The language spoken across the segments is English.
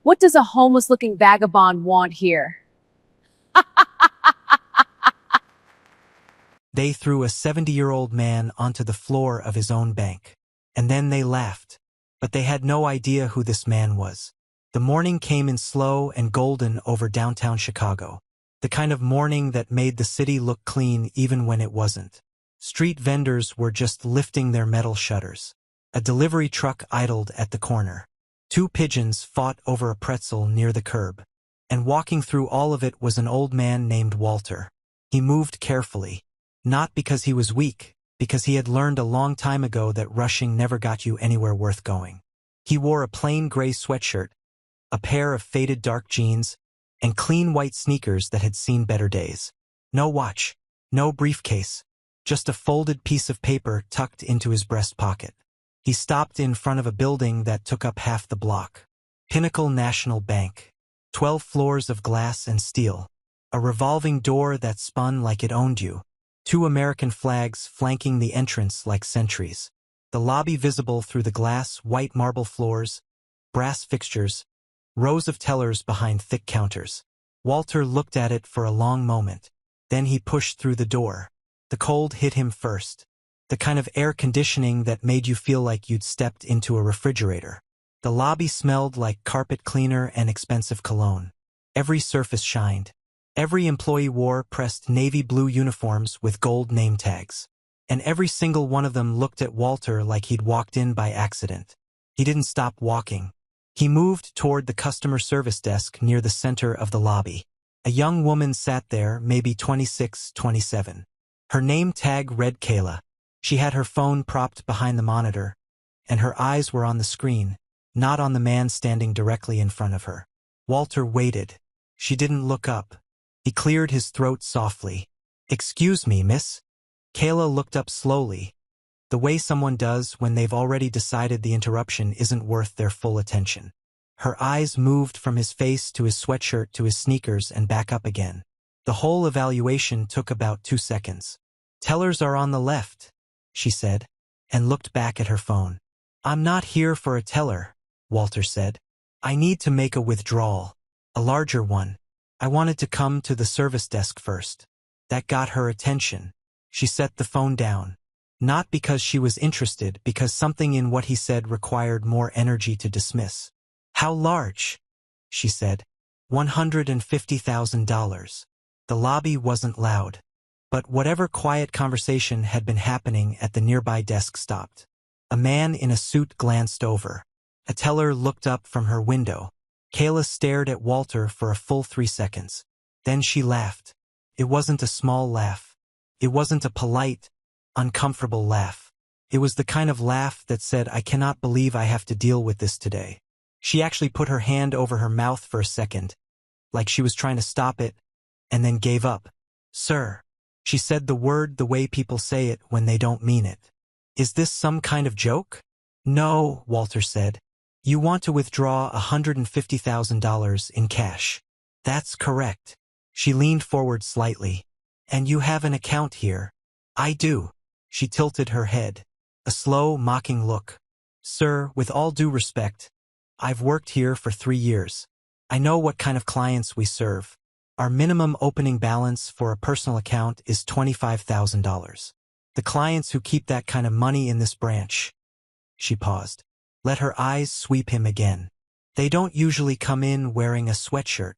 What does a homeless-looking vagabond want here? They threw a 70-year-old man onto the floor of his own bank. And then they laughed. But they had no idea who this man was. The morning came in slow and golden over downtown Chicago. The kind of morning that made the city look clean even when it wasn't. Street vendors were just lifting their metal shutters. A delivery truck idled at the corner. Two pigeons fought over a pretzel near the curb. And walking through all of it was an old man named Walter. He moved carefully. Not because he was weak, because he had learned a long time ago that rushing never got you anywhere worth going. He wore a plain gray sweatshirt, a pair of faded dark jeans, and clean white sneakers that had seen better days. No watch, no briefcase, just a folded piece of paper tucked into his breast pocket. He stopped in front of a building that took up half the block. Pinnacle National Bank. 12 floors of glass and steel. A revolving door that spun like it owned you. Two American flags flanking the entrance like sentries. The lobby visible through the glass, white marble floors, brass fixtures, rows of tellers behind thick counters. Walter looked at it for a long moment. Then he pushed through the door. The cold hit him first. The kind of air conditioning that made you feel like you'd stepped into a refrigerator. The lobby smelled like carpet cleaner and expensive cologne. Every surface shined. Every employee wore pressed navy blue uniforms with gold name tags. And every single one of them looked at Walter like he'd walked in by accident. He didn't stop walking. He moved toward the customer service desk near the center of the lobby. A young woman sat there, maybe 26, 27. Her name tag read Kayla. She had her phone propped behind the monitor, and her eyes were on the screen, not on the man standing directly in front of her. Walter waited. She didn't look up. He cleared his throat softly. "Excuse me, miss." Kayla looked up slowly, the way someone does when they've already decided the interruption isn't worth their full attention. Her eyes moved from his face to his sweatshirt to his sneakers and back up again. The whole evaluation took about 2 seconds. "Tellers are on the left," she said, and looked back at her phone. "I'm not here for a teller," Walter said. "I need to make a withdrawal. A larger one. I wanted to come to the service desk first." That got her attention. She set the phone down. Not because she was interested, because something in what he said required more energy to dismiss. "How large?" she said. $150,000. The lobby wasn't loud. But whatever quiet conversation had been happening at the nearby desk stopped. A man in a suit glanced over. A teller looked up from her window. Kayla stared at Walter for a full 3 seconds. Then she laughed. It wasn't a small laugh. It wasn't a polite, uncomfortable laugh. It was the kind of laugh that said, "I cannot believe I have to deal with this today." She actually put her hand over her mouth for a second, like she was trying to stop it, and then gave up. "Sir." She said the word the way people say it when they don't mean it. "Is this some kind of joke?" "No," Walter said. "You want to withdraw $150,000 in cash." "That's correct." She leaned forward slightly. "And you have an account here?" "I do." She tilted her head. A slow, mocking look. "Sir, with all due respect, I've worked here for 3 years. I know what kind of clients we serve. Our minimum opening balance for a personal account is $25,000. The clients who keep that kind of money in this branch." She paused. Let her eyes sweep him again. "They don't usually come in wearing a sweatshirt."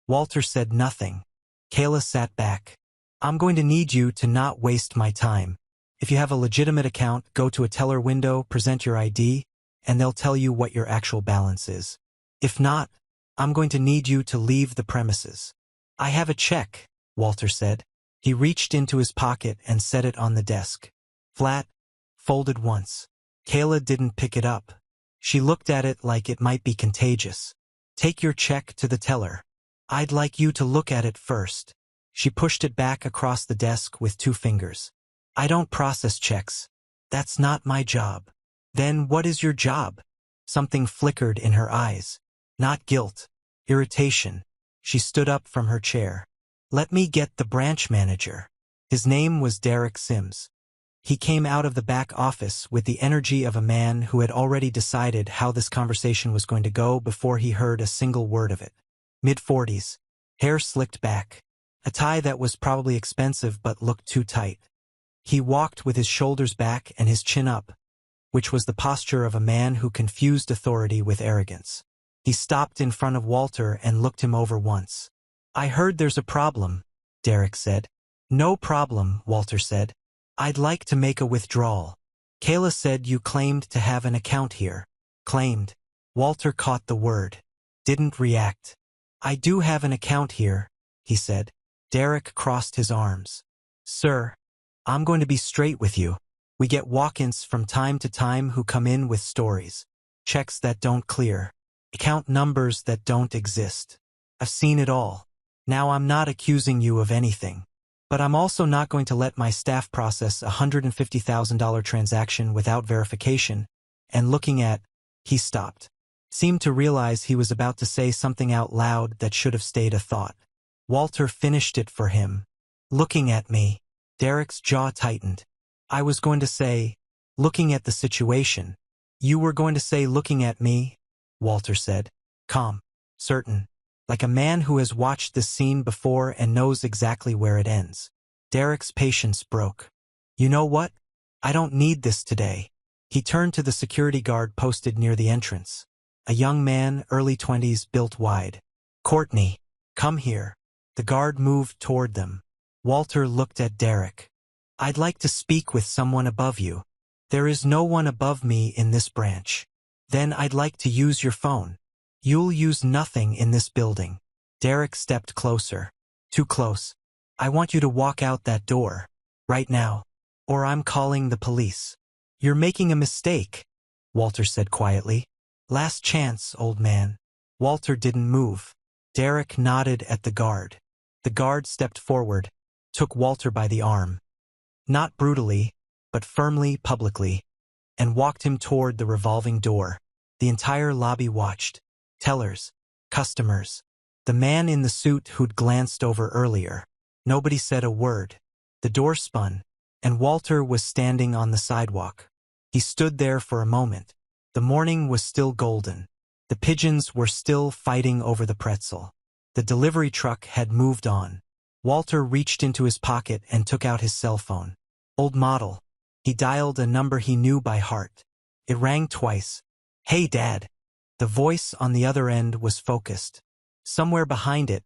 Walter said nothing. Kayla sat back. "I'm going to need you to not waste my time. If you have a legitimate account, go to a teller window, present your ID, and they'll tell you what your actual balance is. If not, I'm going to need you to leave the premises." "I have a check," Walter said. He reached into his pocket and set it on the desk. Flat, folded once. Kayla didn't pick it up. She looked at it like it might be contagious. "Take your check to the teller." "I'd like you to look at it first." She pushed it back across the desk with 2 fingers. "I don't process checks. That's not my job." "Then what is your job?" Something flickered in her eyes. Not guilt. Irritation. She stood up from her chair. "Let me get the branch manager." His name was Derek Sims. He came out of the back office with the energy of a man who had already decided how this conversation was going to go before he heard a single word of it. Mid-40s, hair slicked back, a tie that was probably expensive but looked too tight. He walked with his shoulders back and his chin up, which was the posture of a man who confused authority with arrogance. He stopped in front of Walter and looked him over once. "I heard there's a problem," Derek said. "No problem," Walter said. "I'd like to make a withdrawal." "Kayla said you claimed to have an account here." "Claimed." Walter caught the word. Didn't react. "I do have an account here," he said. Derek crossed his arms. "Sir, I'm going to be straight with you. We get walk-ins from time to time who come in with stories. Checks that don't clear. Account numbers that don't exist. I've seen it all. Now I'm not accusing you of anything. But I'm also not going to let my staff process a $150,000 transaction without verification, and looking at—" He stopped. Seemed to realize he was about to say something out loud that should have stayed a thought. Walter finished it for him. "Looking at me." Derek's jaw tightened. "I was going to say, looking at the situation." "You were going to say looking at me?" Walter said. Calm. Certain. Like a man who has watched this scene before and knows exactly where it ends. Derek's patience broke. "You know what? I don't need this today." He turned to the security guard posted near the entrance. A young man, early 20s, built wide. "Courtney, come here." The guard moved toward them. Walter looked at Derek. "I'd like to speak with someone above you." "There is no one above me in this branch." "Then I'd like to use your phone." "You'll use nothing in this building." Derek stepped closer. "Too close. I want you to walk out that door. Right now. Or I'm calling the police." "You're making a mistake," Walter said quietly. "Last chance, old man." Walter didn't move. Derek nodded at the guard. The guard stepped forward, took Walter by the arm. Not brutally, but firmly, publicly, and walked him toward the revolving door. The entire lobby watched. Tellers, customers, the man in the suit who'd glanced over earlier. Nobody said a word. The door spun, and Walter was standing on the sidewalk. He stood there for a moment. The morning was still golden. The pigeons were still fighting over the pretzel. The delivery truck had moved on. Walter reached into his pocket and took out his cell phone. Old model. He dialed a number he knew by heart. It rang twice. "Hey, Dad." The voice on the other end was focused. Somewhere behind it,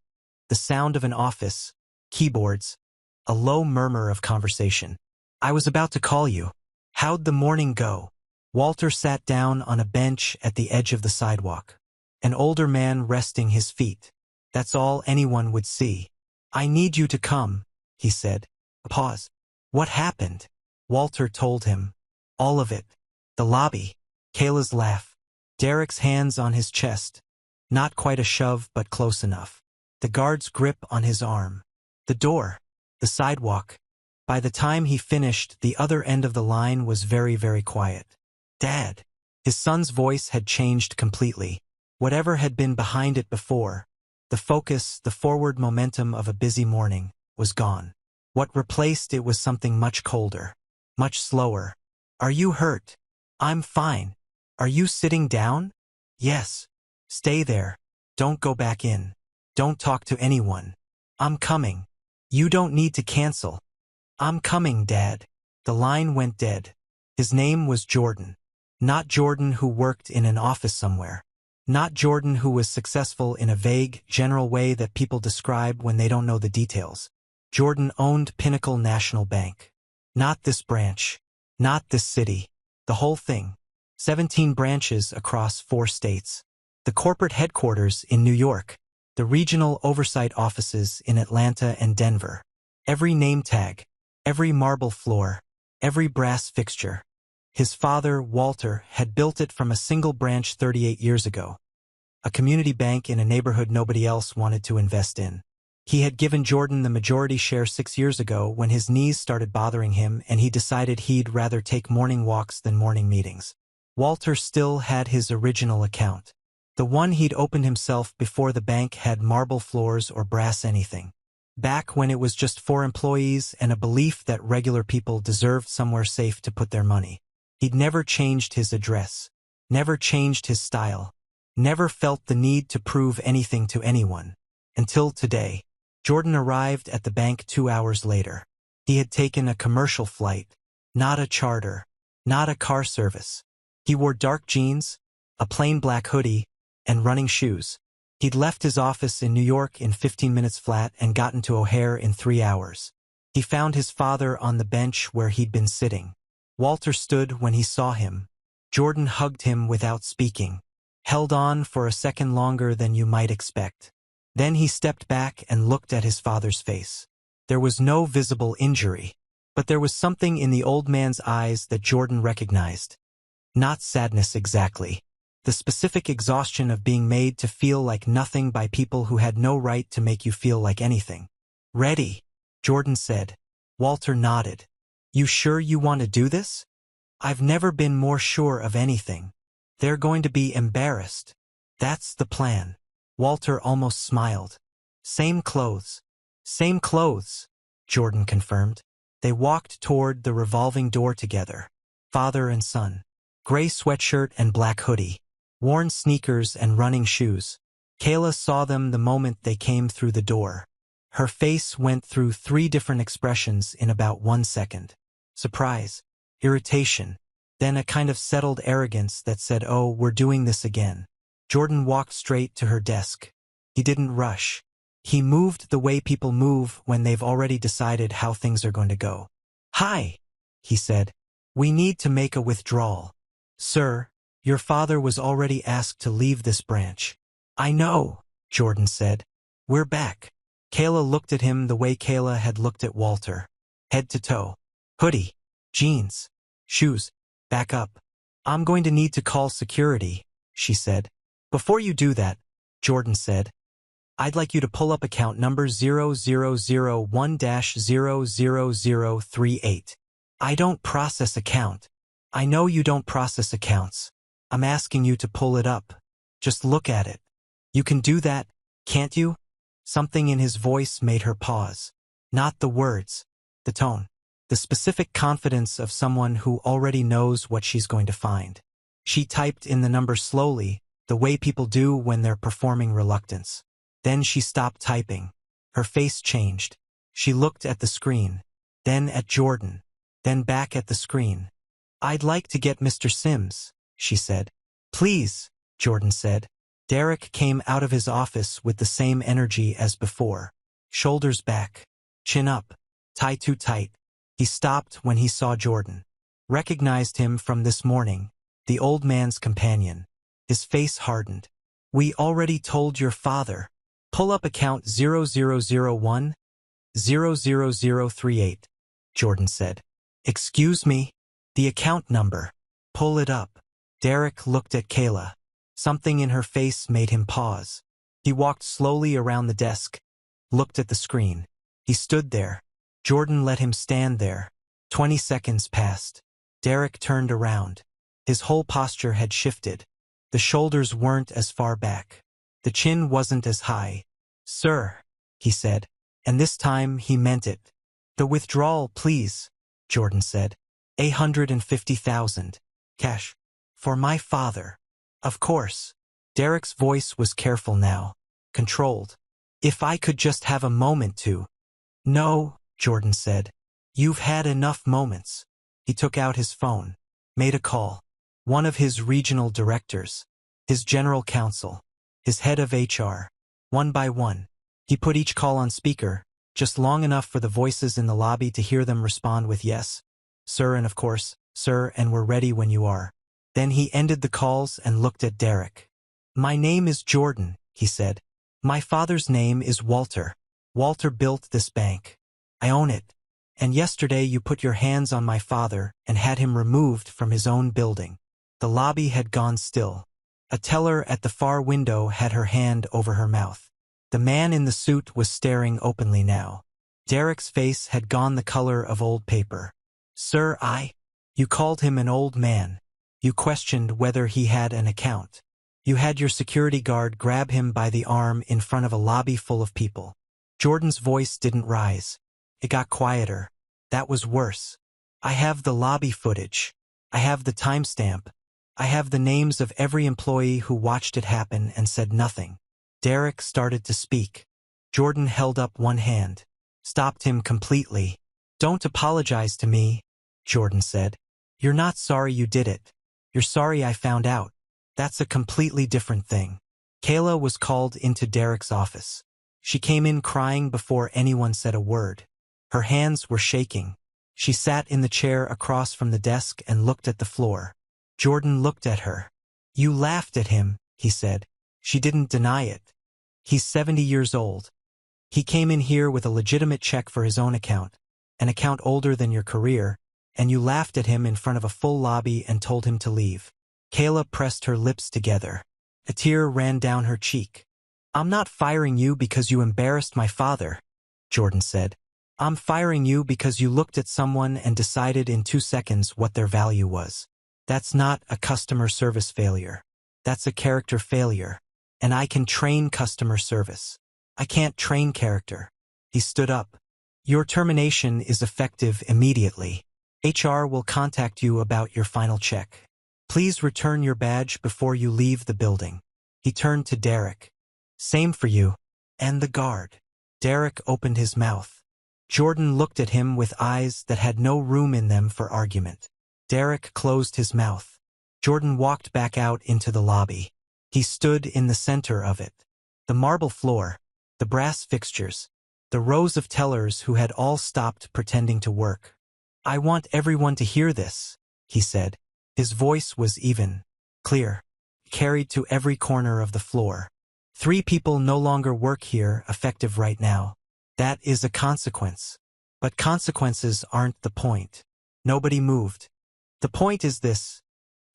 the sound of an office, keyboards, a low murmur of conversation. "I was about to call you. How'd the morning go?" Walter sat down on a bench at the edge of the sidewalk. An older man resting his feet. That's all anyone would see. "I need you to come," he said. A pause. "What happened?" Walter told him. All of it. The lobby. Kayla's laugh. Derek's hands on his chest. Not quite a shove, but close enough. The guard's grip on his arm. The door. The sidewalk. By the time he finished, the other end of the line was very, very quiet. "Dad." His son's voice had changed completely. Whatever had been behind it before, the focus, the forward momentum of a busy morning, was gone. What replaced it was something much colder, much slower. "Are you hurt?" "I'm fine." "Are you sitting down?" "Yes." "Stay there. Don't go back in. Don't talk to anyone." "I'm coming." "You don't need to cancel." "I'm coming, Dad." The line went dead. His name was Jordan. Not Jordan who worked in an office somewhere. Not Jordan who was successful in a vague, general way that people describe when they don't know the details. Jordan owned Pinnacle National Bank. Not this branch. Not this city. The whole thing. 17 branches across 4 states. The corporate headquarters in New York. The regional oversight offices in Atlanta and Denver. Every name tag. Every marble floor. Every brass fixture. His father, Walter, had built it from a single branch 38 years ago. A community bank in a neighborhood nobody else wanted to invest in. He had given Jordan the majority share 6 years ago when his knees started bothering him and he decided he'd rather take morning walks than morning meetings. Walter still had his original account. The one he'd opened himself before the bank had marble floors or brass anything. Back when it was just 4 employees and a belief that regular people deserved somewhere safe to put their money. He'd never changed his address, never changed his style, never felt the need to prove anything to anyone. Until today. Jordan arrived at the bank 2 hours later. He had taken a commercial flight, not a charter, not a car service. He wore dark jeans, a plain black hoodie, and running shoes. He'd left his office in New York in 15 minutes flat and gotten to O'Hare in 3 hours. He found his father on the bench where he'd been sitting. Walter stood when he saw him. Jordan hugged him without speaking, held on for a second longer than you might expect. Then he stepped back and looked at his father's face. There was no visible injury, but there was something in the old man's eyes that Jordan recognized. Not sadness exactly. The specific exhaustion of being made to feel like nothing by people who had no right to make you feel like anything. "Ready," Jordan said. Walter nodded. "You sure you want to do this?" "I've never been more sure of anything. They're going to be embarrassed. That's the plan." Walter almost smiled. "Same clothes." "Same clothes," Jordan confirmed. They walked toward the revolving door together. Father and son. Gray sweatshirt and black hoodie. Worn sneakers and running shoes. Kayla saw them the moment they came through the door. Her face went through 3 different expressions in about 1 second. Surprise, irritation, then a kind of settled arrogance that said, "Oh, we're doing this again." Jordan walked straight to her desk. He didn't rush. He moved the way people move when they've already decided how things are going to go. "Hi," he said. "We need to make a withdrawal." "Sir, your father was already asked to leave this branch." "I know," Jordan said. "We're back." Kayla looked at him the way Kayla had looked at Walter. Head to toe. Hoodie, jeans, shoes. "Back up. I'm going to need to call security," she said. "Before you do that," Jordan said, "I'd like you to pull up account number 0001-00038. I don't process account. I know you don't process accounts. I'm asking you to pull it up. Just look at it. You can do that, can't you?" Something in his voice made her pause. Not the words, the tone, the specific confidence of someone who already knows what she's going to find. She typed in the number slowly, the way people do when they're performing reluctance. Then she stopped typing. Her face changed. She looked at the screen, then at Jordan, then back at the screen. "I'd like to get Mr. Sims," she said. "Please," Jordan said. Derek came out of his office with the same energy as before. Shoulders back, chin up, tie too tight. He stopped when he saw Jordan. Recognized him from this morning, the old man's companion. His face hardened. "We already told your father. Pull up account 0001-00038, Jordan said. "Excuse me? The account number. Pull it up." Derek looked at Kayla. Something in her face made him pause. He walked slowly around the desk, looked at the screen. He stood there. Jordan let him stand there. 20 seconds passed. Derek turned around. His whole posture had shifted. The shoulders weren't as far back. The chin wasn't as high. "Sir," he said, and this time he meant it. "The withdrawal, please," Jordan said. 850,000. Cash. For my father. "Of course." Derek's voice was careful now, controlled. "If I could just have a moment to." "No," Jordan said. "You've had enough moments." He took out his phone, made a call. One of his regional directors, his general counsel, his head of HR. One by one, he put each call on speaker, just long enough for the voices in the lobby to hear them respond with yes, "Sir," and "of course, sir," and "we're ready when you are." Then he ended the calls and looked at Derek. "My name is Jordan," he said. "My father's name is Walter. Walter built this bank. I own it. And yesterday you put your hands on my father and had him removed from his own building." The lobby had gone still. A teller at the far window had her hand over her mouth. The man in the suit was staring openly now. Derek's face had gone the color of old paper. "Sir, You called him an old man. You questioned whether he had an account. You had your security guard grab him by the arm in front of a lobby full of people. Jordan's voice didn't rise. It got quieter. That was worse. I have the lobby footage. I have the timestamp. I have the names of every employee who watched it happen and said nothing. Derek started to speak. Jordan held up one hand. Stopped him completely. Don't apologize to me, Jordan said. You're not sorry you did it. You're sorry I found out. That's a completely different thing. Kayla was called into Derek's office. She came in crying before anyone said a word. Her hands were shaking. She sat in the chair across from the desk and looked at the floor. Jordan looked at her. You laughed at him, he said. She didn't deny it. He's 70 years old. He came in here with a legitimate check for his own account, an account older than your career, and you laughed at him in front of a full lobby and told him to leave. Kayla pressed her lips together. A tear ran down her cheek. I'm not firing you because you embarrassed my father, Jordan said. I'm firing you because you looked at someone and decided in 2 seconds what their value was. That's not a customer service failure. That's a character failure. And I can train customer service. I can't train character. He stood up. Your termination is effective immediately. HR will contact you about your final check. Please return your badge before you leave the building. He turned to Derek. Same for you. And the guard. Derek opened his mouth. Jordan looked at him with eyes that had no room in them for argument. Derek closed his mouth. Jordan walked back out into the lobby. He stood in the center of it. The marble floor, the brass fixtures, the rows of tellers who had all stopped pretending to work. I want everyone to hear this, he said. His voice was even, clear, carried to every corner of the floor. 3 people no longer work here, effective right now. That is a consequence. But consequences aren't the point. Nobody moved. The point is this.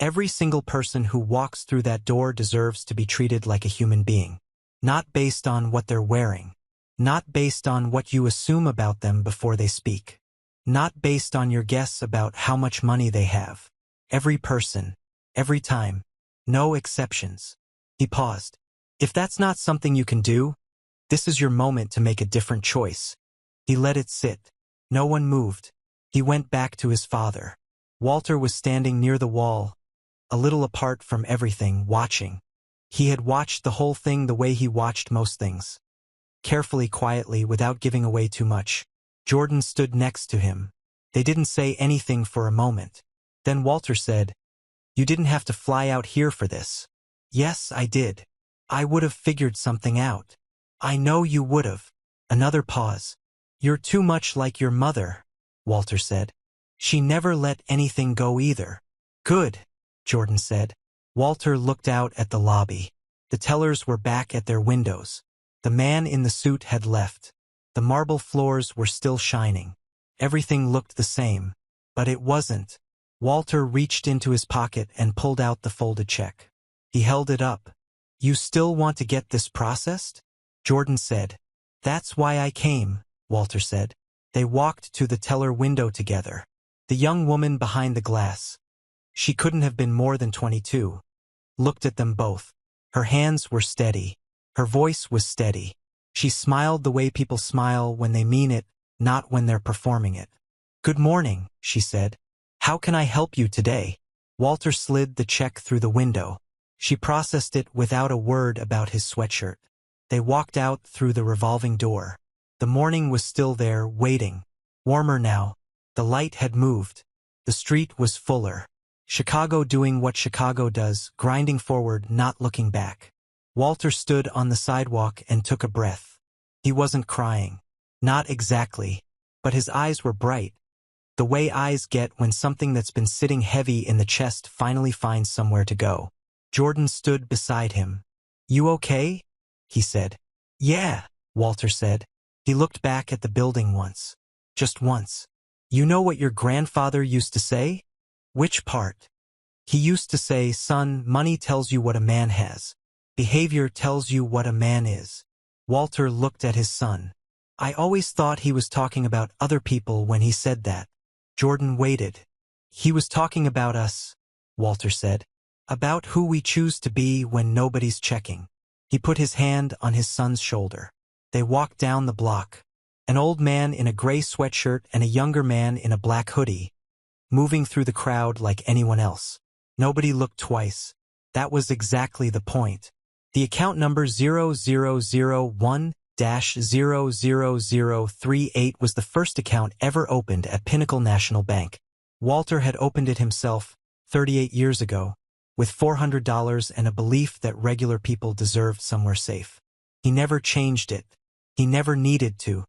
Every single person who walks through that door deserves to be treated like a human being. Not based on what they're wearing. Not based on what you assume about them before they speak. Not based on your guess about how much money they have. Every person. Every time. No exceptions. He paused. If that's not something you can do, this is your moment to make a different choice. He let it sit. No one moved. He went back to his father. Walter was standing near the wall, a little apart from everything, watching. He had watched the whole thing the way he watched most things. Carefully, quietly, without giving away too much. Jordan stood next to him. They didn't say anything for a moment. Then Walter said, You didn't have to fly out here for this. Yes, I did. I would have figured something out. I know you would have. Another pause. You're too much like your mother, Walter said. She never let anything go either. Good, Jordan said. Walter looked out at the lobby. The tellers were back at their windows. The man in the suit had left. The marble floors were still shining. Everything looked the same. But it wasn't. Walter reached into his pocket and pulled out the folded check. He held it up. You still want to get this processed? Jordan said. That's why I came, Walter said. They walked to the teller window together. The young woman behind the glass, she couldn't have been more than 22, looked at them both. Her hands were steady. Her voice was steady. She smiled the way people smile when they mean it, not when they're performing it. Good morning, she said. How can I help you today? Walter slid the check through the window. She processed it without a word about his sweatshirt. They walked out through the revolving door. The morning was still there, waiting. Warmer now. The light had moved. The street was fuller. Chicago doing what Chicago does, grinding forward, not looking back. Walter stood on the sidewalk and took a breath. He wasn't crying. Not exactly. But his eyes were bright. The way eyes get when something that's been sitting heavy in the chest finally finds somewhere to go. Jordan stood beside him. You okay? He said. Yeah, Walter said. He looked back at the building once. Just once. You know what your grandfather used to say? Which part? He used to say, son, money tells you what a man has. Behavior tells you what a man is. Walter looked at his son. I always thought he was talking about other people when he said that. Jordan waited. He was talking about us, Walter said. About who we choose to be when nobody's checking. He put his hand on his son's shoulder. They walked down the block. An old man in a gray sweatshirt and a younger man in a black hoodie, moving through the crowd like anyone else. Nobody looked twice. That was exactly the point. The account number 0001-00038 was the first account ever opened at Pinnacle National Bank. Walter had opened it himself 38 years ago, with $400 and a belief that regular people deserved somewhere safe. He never changed it. He never needed to.